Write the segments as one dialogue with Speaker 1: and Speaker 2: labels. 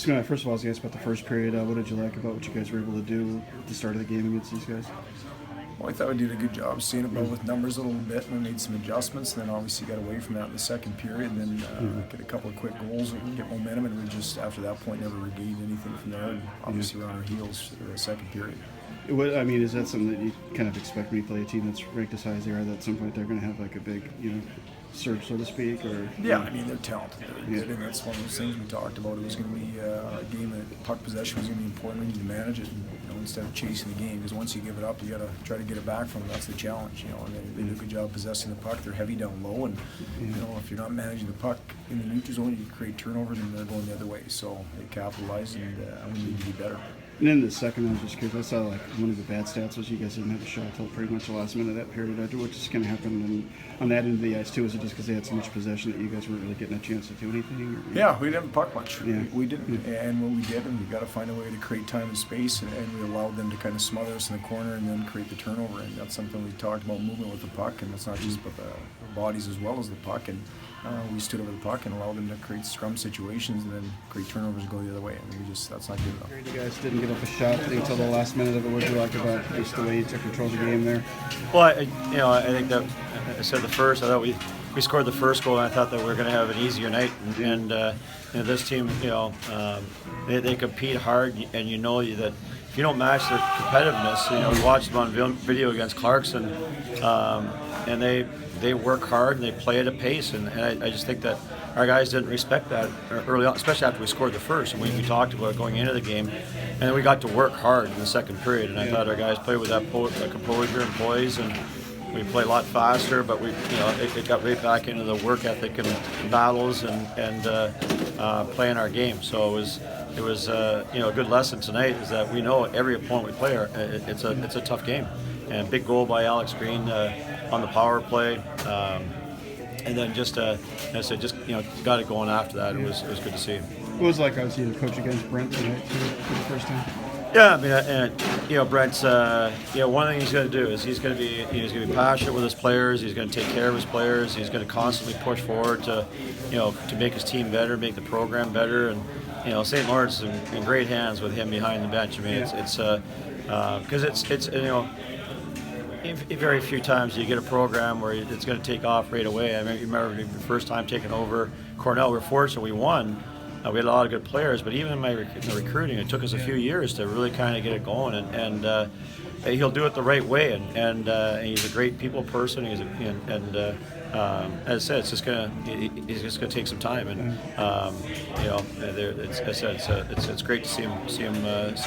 Speaker 1: First of all, I was going to ask about the first period. What did you like about what you guys were able to do at the start of the game against these guys?
Speaker 2: Well, I thought we did a good job seeing about with numbers a little bit, and we made some adjustments. And then obviously got away from that in the second period, and then get a couple of quick goals and get momentum. And we just after that point never regained anything from there. And obviously we're on our heels for the second period.
Speaker 1: Is that something that you kind of expect when you play a team that's ranked as high as they are? That at some point they're going to have like a big, surge, so to speak? Or
Speaker 2: yeah, I mean they're talented, they're good, and that's one of those things we talked about. It was going to be a game that puck possession was going to be important. We need to manage it, instead of chasing the game. Because once you give it up, you got to try to get it back from them. That's the challenge, And they do a good job possessing the puck. They're heavy down low, and if you're not managing the puck in the neutral zone, you create turnovers, and they're going the other way. So they capitalize, and we need to be better.
Speaker 1: And in the second, I was just curious. I saw like one of the bad stats was you guys didn't have a shot until pretty much the last minute of that period. What just kind of happened on that end of the ice too? Was it just because they had so much possession that you guys weren't really getting a chance to do anything? Or?
Speaker 2: Yeah, we didn't have the puck much.
Speaker 1: Yeah.
Speaker 2: We didn't, and when we did, we got to find a way to create time and space, and we allowed them to kind of smother us in the corner and then create the turnover. And that's something we talked about, movement with the puck, and it's not just about the bodies as well as the puck. And we stood over the puck and allowed them to create scrum situations and then create turnovers and go the other way. And that's not good enough.
Speaker 1: You guys didn't give up a shot until the last minute of it. What did you like about just the way you took control of the game there?
Speaker 3: Well, I think that I said the first. I thought we scored the first goal, and I thought that we were going to have an easier night. And this team, they compete hard, and that if you don't match their competitiveness, we watched them on video against Clarkson, and they work hard and they play at a pace, and I just think that our guys didn't respect that early on, especially after we scored the first. And we talked about going into the game, and then we got to work hard in the second period. And I thought our guys played with that composure and poise, and we played a lot faster. But it got right back into the work ethic and battles and playing our game. So it was a good lesson tonight is that we know every opponent we play, it's a tough game. And big goal by Alex Green on the power play. And then just got it going after that. It was good to see.
Speaker 1: What was it like obviously to coach against Brent tonight for the first time?
Speaker 3: Yeah, I mean, Brent's one thing he's going to do is he's going to be passionate with his players. He's going to take care of his players. He's going to constantly push forward to make his team better, make the program better. And St. Lawrence is in great hands with him behind the bench. I mean, it's because very few times you get a program where it's going to take off right away. I mean, you remember the first time taking over Cornell, we were fortunate we won. We had a lot of good players, but even in my recruiting, it took us a few years to really kind of get it going. And he'll do it the right way. And he's a great people person. As I said, it's just gonna take some time. And it's great to see him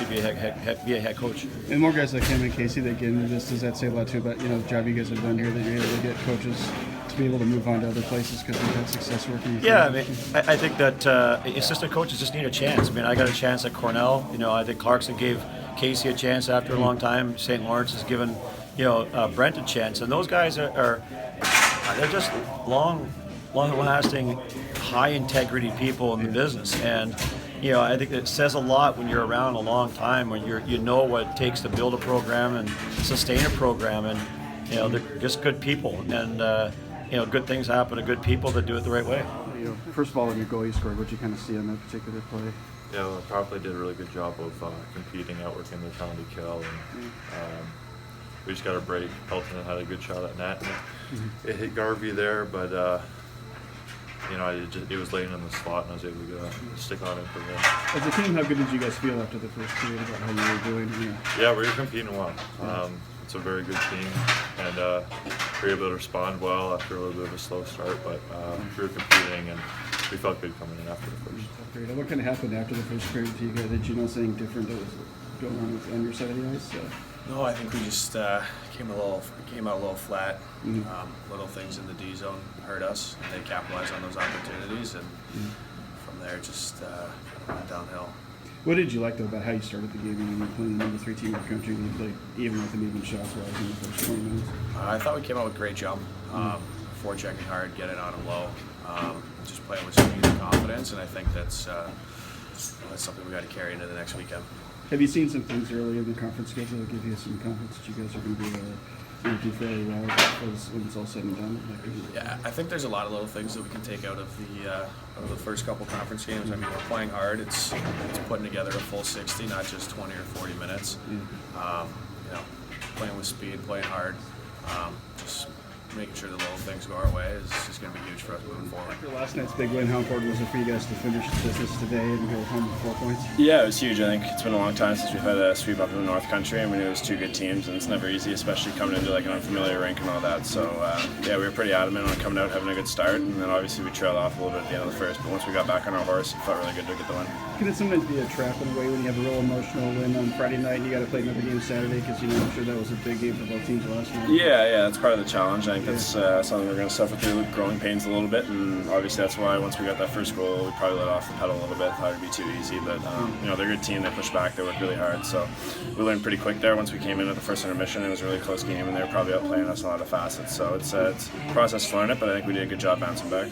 Speaker 3: be a head coach.
Speaker 1: And more guys like him and Casey that get into this, does that say a lot too about the job you guys have done here, that you're able to get coaches to be able to move on to other places because they've had success working?
Speaker 3: Yeah, I mean, I think that assistant coaches just need a chance. I mean, I got a chance at Cornell. I think Clarkson gave Casey a chance after a long time. St. Lawrence has given Brent a chance, and those guys they're just long-lasting, high-integrity people in the business. And I think it says a lot when you're around a long time, when you know what it takes to build a program and sustain a program, and they're just good people, and good things happen to good people that do it the right way.
Speaker 1: First of all, in your goal you scored, what did you kind of see on that particular play?
Speaker 4: Yeah, well, probably did a really good job of competing, outworking their penalty kill, and we just got a break. Pelton had a good shot at net, and it hit Garvey there, but it was laying in the slot, and I was able to stick on it for him.
Speaker 1: As a team, how good did you guys feel after the first period about how you were doing?
Speaker 4: Yeah, we were competing well. It's a very good team, and we were able to respond well after a little bit of a slow start, but we were competing, and we felt good coming in after the first.
Speaker 1: Great. What kind of happened after the first period to you guys? Did you know something different that was going on your side of the ice?
Speaker 5: No, I think we just came out a little flat. Little things in the D zone hurt us, and they capitalized on those opportunities, and from there just went downhill.
Speaker 1: What did you like though about how you started the game? You were playing the number 3 team in the country, and you played even with them even shots wise in the first 20 minutes.
Speaker 5: I thought we came out with a great jump, forechecking hard, getting on them low, just playing with speed and confidence, and I think that's something we got to carry into the next weekend.
Speaker 1: Have you seen some things early in the conference schedule that give you some confidence that you guys are going to be do fairly well when it's all said and done?
Speaker 5: Yeah, I think there's a lot of little things that we can take out of the first couple conference games. I mean, we're playing hard. It's putting together a full 60, not just 20 or 40 minutes. Playing with speed, playing hard, just making sure the little things go our way is going to be huge for us moving forward.
Speaker 1: After last night's big win, how important was it for you guys to finish the business today and go home with 4 points?
Speaker 6: Yeah, it was huge. I think it's been a long time since we've had a sweep up in the North Country, and we knew it was two good teams, and it's never easy, especially coming into like an unfamiliar rink and all that. So yeah, we were pretty adamant on coming out, having a good start, and then obviously we trailed off a little bit at the end of the first. But once we got back on our horse, it felt really good to get the win.
Speaker 1: Can it sometimes be a trap in a way when you have a real emotional win on Friday night and you got to play another game Saturday? Because I'm sure that was a big game for both teams last night.
Speaker 6: Yeah, that's part of the challenge. I think that's something we're going to suffer through with growing pains a little bit, and obviously that's why once we got that first goal, we probably let off the pedal a little bit. Thought it'd be too easy, but they're a good team. They push back. They work really hard. So we learned pretty quick there. Once we came in at the first intermission, it was a really close game, and they were probably outplaying us in a lot of facets. So it's a process to learn it, but I think we did a good job bouncing back.